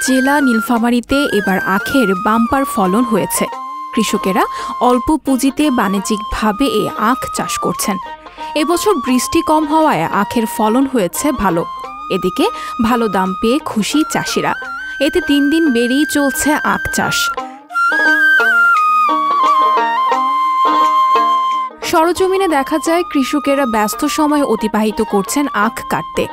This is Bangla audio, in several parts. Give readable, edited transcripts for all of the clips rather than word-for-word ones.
জেলা নীলফামারীতে এবার আখের বাম্পার ফলন হয়েছে। কৃষকেরা অল্প পুঁজিতে বাণিজ্যিকভাবে এই আখ চাষ করছেন। এবছর বৃষ্টি কম হওয়ায় আখের ফলন হয়েছে ভালো। এদিকে ভালো দাম পেয়ে খুশি চাষিরা। এতে দিন দিন বেড়েই চলছে আখ চাষ। সরজমিনে দেখা যায় কৃষকেরা ব্যস্ত সময় অতিবাহিত করছেন আখ কাটতে।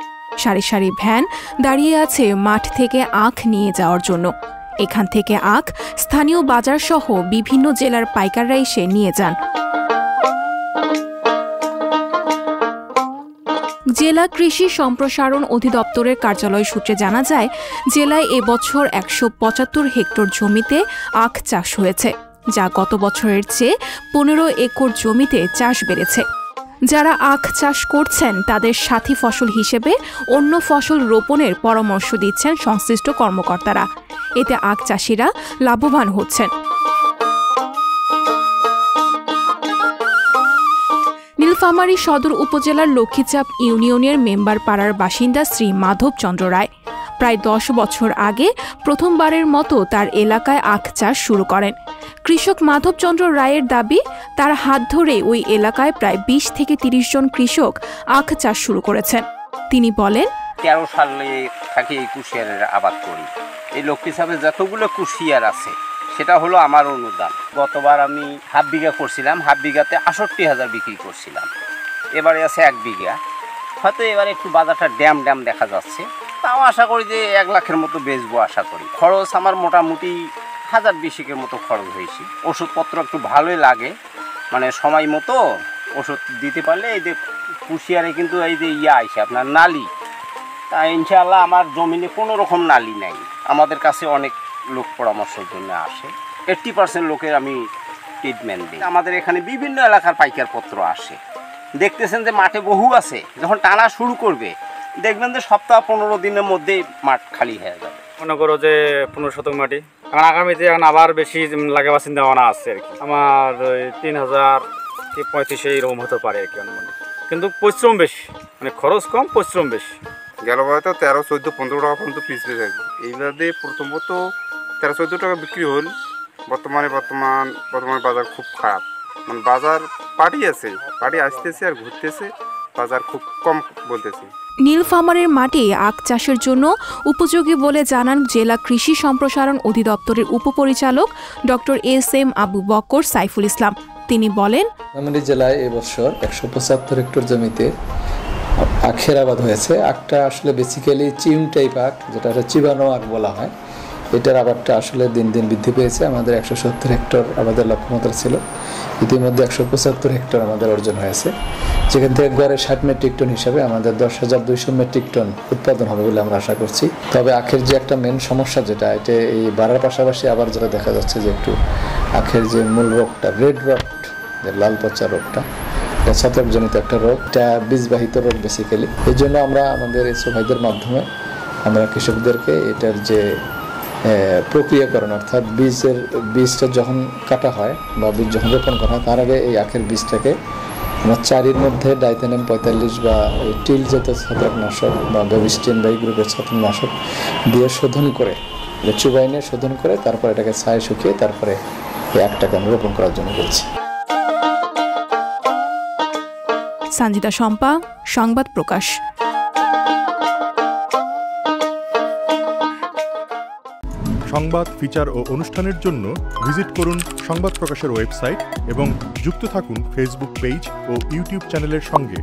সারি সারি ভ্যান দাঁড়িয়ে আছে মাঠ থেকে আখ নিয়ে যাওয়ার জন্য। এখান থেকে আখ স্থানীয় বাজার সহ বিভিন্ন জেলার পাইকাররা এসে নিয়ে যান। জেলা কৃষি সম্প্রসারণ অধিদপ্তরের কার্যালয় সূত্রে জানা যায়, জেলায় এবছর ১৭৫ হেক্টর জমিতে আখ চাষ হয়েছে, যা গত বছরের চেয়ে ১৫ একর জমিতে চাষ বেড়েছে। যারা আখ চাষ করছেন তাদের সাথী ফসল হিসেবে অন্য ফসল রোপণের পরামর্শ দিচ্ছেন সংশ্লিষ্ট কর্মকর্তারা। এতে আখ চাষিরা লাভবান হচ্ছেন। নীলফামারী সদর উপজেলার লক্ষ্মীচাপ ইউনিয়নের মেম্বার পাড়ার বাসিন্দা শ্রী মাধব চন্দ্র রায় প্রায় ১০ বছর আগে প্রথমবারের মতো তার এলাকায় আখ চাষ শুরু করেন। কৃষক মাধব চন্দ্র রায়ের দাবি, তার হাত ধরে ওই এলাকায় প্রায় ২০ থেকে ৩০ জন কৃষক আখ চাষ শুরু করেছেন। তিনি বলেন, ১৩ সালে থাকি এই কুশিয়ারের আবাদ করি। এই লক্ষ্মীচাপে যতগুলো কুশিয়ার আছে সেটা হলো আমার অনুদান। গতবার আমি হাফ বিঘা করছিলাম, হাফ বিঘাতে ৬৮,০০০ বিক্রি করছিলাম। এবারে আছে ১ বিঘা। হয়তো এবারে একটু বাজারটা ড্যাম দেখা যাচ্ছে, তাও আশা করি যে ১ লাখের মতো বেচবো আশা করি। খরচ আমার মোটামুটি ১,০২০ মতো খরচ হয়েছে। ওষুধপত্র একটু ভালোই লাগে, মানে সময় মতো ওষুধ দিতে পারলে। এই যে কুশিয়ারে কিন্তু এই যে আইসে আপনার নালি, তা ইনশাআল্লাহ আমার জমিনে কোনো রকম নালি নাই। আমাদের কাছে অনেক লোক পরামর্শের জন্য আসে। 80% লোকের আমি ট্রিটমেন্ট দিই। আমাদের এখানে বিভিন্ন এলাকার পাইকার পত্র আসে। দেখতেছেন যে মাঠে বহু আছে, যখন টানা শুরু করবে দেখবেন যে সপ্তাহ ১৫ দিনের মধ্যেই মাঠ খালি হয়ে যাবে। মনে করো যে ১৫ শতক মাটি, কারণ আগামীতে এখন আবার বেশি লাগাবার চিন্তা ভাবনা আছে আর কি। আমার ৩,০০০ কি ৩৫ এরকম হতে পারে আর কি অনুমানিক। কিন্তু পরিশ্রম বেশি, মানে খরচ কম, পরিশ্রম বেশি। গেল হয়তো ১৩, ১৪, ১৫ টাকা পর্যন্ত পিস বেড়ে থাকবে। এইভাবে প্রথমত ১৩-১৪ টাকা বিক্রি হল। বর্তমানে বাজার খুব খারাপ, মানে বাজার পাটি আসতেছে আর ঘুরতেছে, বাজার খুব কম বলতেছে। নীলফামারীর মাটি আখ চাষের জন্য উপযোগী বলে জানান জেলা কৃষি সম্প্রসারণ অধিদপ্তরের উপপরিচালক ডক্টর এস.এম. আবু বকর সাইফুল ইসলাম। তিনি বলেন, নীলফামারী জেলায় এবছর ১৭৫ হেক্টর জমিতে আখের আবাদ হয়েছে। আখটা আসলে বেসিক্যালি চিউন টাইপ আখ, যেটা চিবানো আখ বলা হয়। এটার আবাদটা আসলে দিন দিন বৃদ্ধি পেয়েছে। আমাদের ১৭০ হেক্টর আমাদের লক্ষ্যমাত্রা ছিল, ইতিমধ্যে ১৭৫ হেক্টর আমাদের অর্জন হয়েছে, যেখান থেকে গড়ে ৬০ মেট্রিক টন হিসাবে আমাদের ১০,২০০ মেট্রিক টন উৎপাদন হবে বলে আমরা আশা করছি। তবে আখের যে একটা মেন সমস্যা, যেটা এটা এই বাড়ার পাশাপাশি আবার যেটা দেখা যাচ্ছে যে একটু আখের যে মূল রোগটা, রেড রট, যে লাল পচা রোগটা, এটা ছত্রাকজনিত একটা রোগ, এটা বীজবাহিত রোগ বেসিক্যালি। এই জন্য আমরা আমাদের এসও ভাইদের মাধ্যমে আমরা কৃষকদেরকে এটার যে প্রক্রিয়াকরণ, অর্থাৎ বীজটা যখন কাটা হয় বা বীজ যখন রোপণ করা হয়, তার আগে এই আখের বীজটাকে আমরা চারির মধ্যে ডাইথেনিয়াম ৪৫ বা টিল জাতীয় ছত্রাকনাশক বা বেবিস্টিন বা এই গ্রুপের ছত্রাকনাশক দিয়ে শোধন করে, চুবাইনে শোধন করে, তারপর এটাকে ছায়ে শুকিয়ে তারপরে এই আখটাকে আমরা রোপণ করার জন্য বলছি। সঞ্জিতা শম্পা, সংবাদ প্রকাশ। সংবাদ, ফিচার ও অনুষ্ঠানের জন্য ভিজিট করুন সংবাদ প্রকাশের ওয়েবসাইট এবং যুক্ত থাকুন ফেসবুক পেজ ও ইউটিউব চ্যানেলের সঙ্গে।